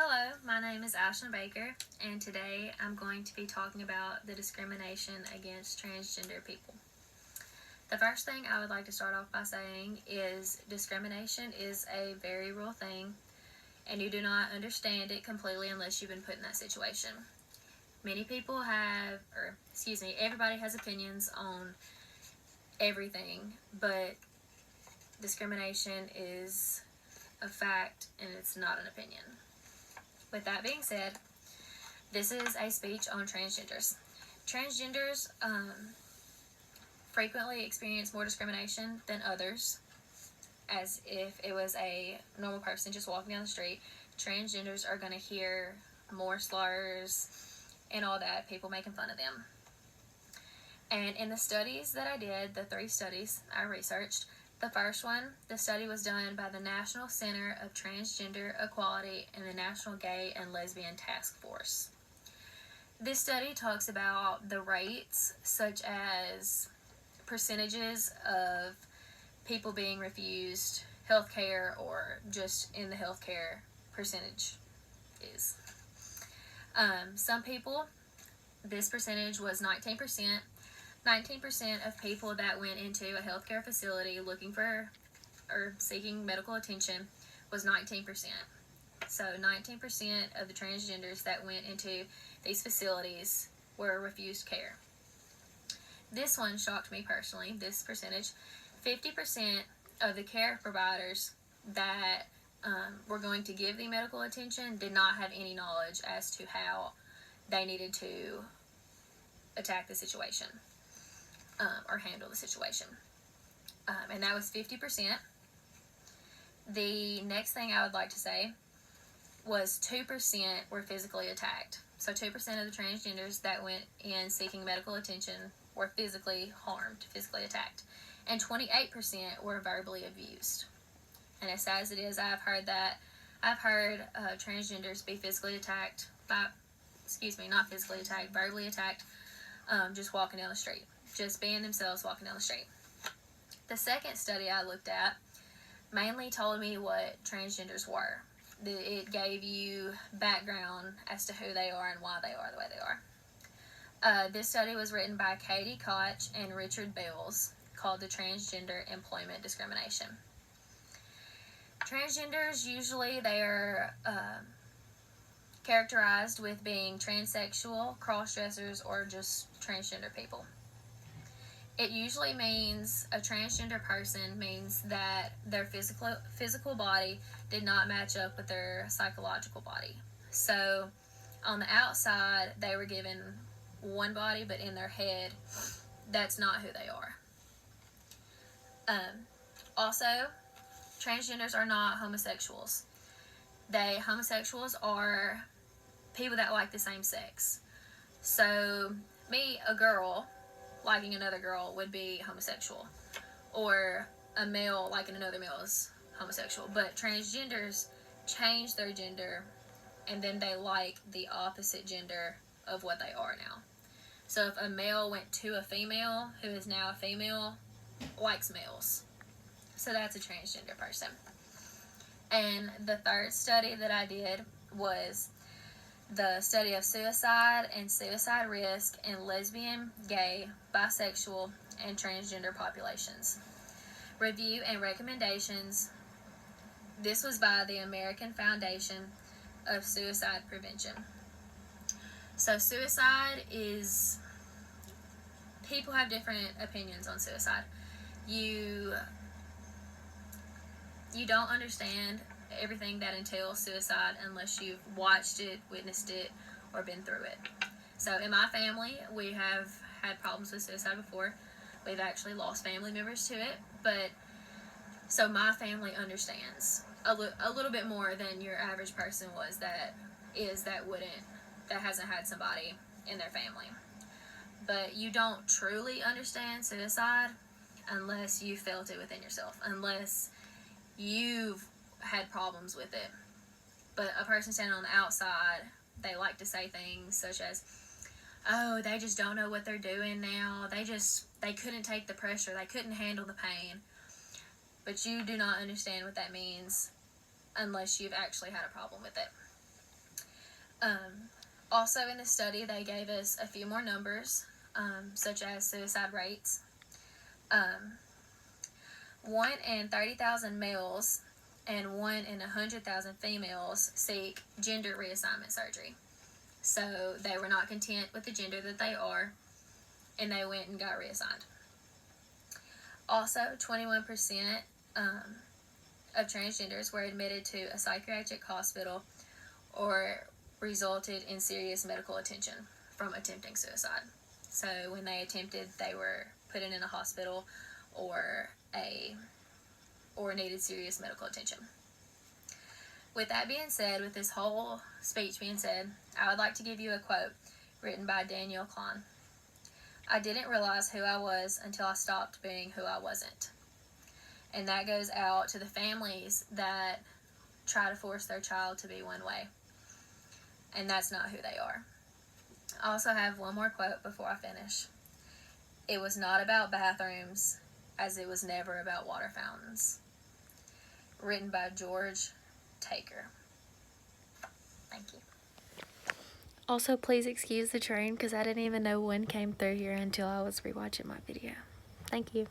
Hello, my name is Ashlyn Baker, and today I'm going to be talking about the discrimination against transgender people. The first thing I would like to start off by saying is discrimination is a very real thing, and you do not understand it completely unless you've been put in that situation. Many people everybody has opinions on everything, but discrimination is a fact and it's not an opinion. With that being said, this is a speech on transgenders. Transgenders frequently experience more discrimination than others, as if it was a normal person just walking down the street. Transgenders are going to hear more slurs and all that, people making fun of them. And in the studies that I did, the 3 studies I researched, the first one, the study was done by the National Center of Transgender Equality and the National Gay and Lesbian Task Force. This study talks about the rates, such as percentages of people being refused health care, or just in the healthcare percentage is. Some people, this percentage was 19%. 19% of people that went into a healthcare facility looking for or seeking medical attention was 19%. So 19% of the transgenders that went into these facilities were refused care. This one shocked me personally, this percentage. 50% of the care providers that were going to give the medical attention did not have any knowledge as to how they needed to attack the situation. Or handle the situation. And that was 50%. The next thing I would like to say was 2% were physically attacked. So 2% of the transgenders that went in seeking medical attention were physically harmed, physically attacked. And 28% were verbally abused. And as sad as it is, I've heard transgenders be physically attacked not physically attacked, verbally attacked, just walking down the street. Just being themselves walking down the street. The second study I looked at mainly told me what transgenders were. It gave you background as to who they are and why they are the way they are. This study was written by Katie Koch and Richard Bills, called the Transgender Employment Discrimination. Transgenders, usually they are characterized with being transsexual, cross-dressers, or just transgender people. It usually means a transgender person means that their physical body did not match up with their psychological body. So on the outside, they were given one body, but in their head, that's not who they are. Also, transgenders are not homosexuals. Homosexuals are people that like the same sex. So me, a girl, liking another girl would be homosexual, or a male liking another male is homosexual. But transgenders change their gender and then they like the opposite gender of what they are now. So if a male went to a female who is now a female, likes males, so that's a transgender person. And the third study that I did was the study of suicide and suicide risk in lesbian, gay, bisexual, and transgender populations. Review and recommendations. This was by the American Foundation of Suicide Prevention. So suicide is, people have different opinions on suicide. You don't understand everything that entails suicide unless you've watched it, witnessed it, or been through it. So in my family, we have had problems with suicide before. We've actually lost family members to it, but so my family understands a little bit more than your average person that hasn't had somebody in their family. But you don't truly understand suicide unless you felt it within yourself, unless you've had problems with it. But a person standing on the outside, they like to say things such as, oh, they just don't know what they're doing now, they couldn't take the pressure, they couldn't handle the pain. But you do not understand what that means unless you've actually had a problem with it. Also in the study, they gave us a few more numbers, such as suicide rates. 1 in 30,000 males and 1 in 100,000 females seek gender reassignment surgery. So they were not content with the gender that they are, and they went and got reassigned. Also, 21% of transgenders were admitted to a psychiatric hospital or resulted in serious medical attention from attempting suicide. So when they attempted, they were put in a hospital or needed serious medical attention. With that being said, with this whole speech being said, I would like to give you a quote written by Daniel Klein. I didn't realize who I was until I stopped being who I wasn't. And that goes out to the families that try to force their child to be one way. And that's not who they are. I also have one more quote before I finish. It was not about bathrooms, as it was never about water fountains. Written by George Taker. Thank you. Also, please excuse the train because I didn't even know one came through here until I was rewatching my video. Thank you.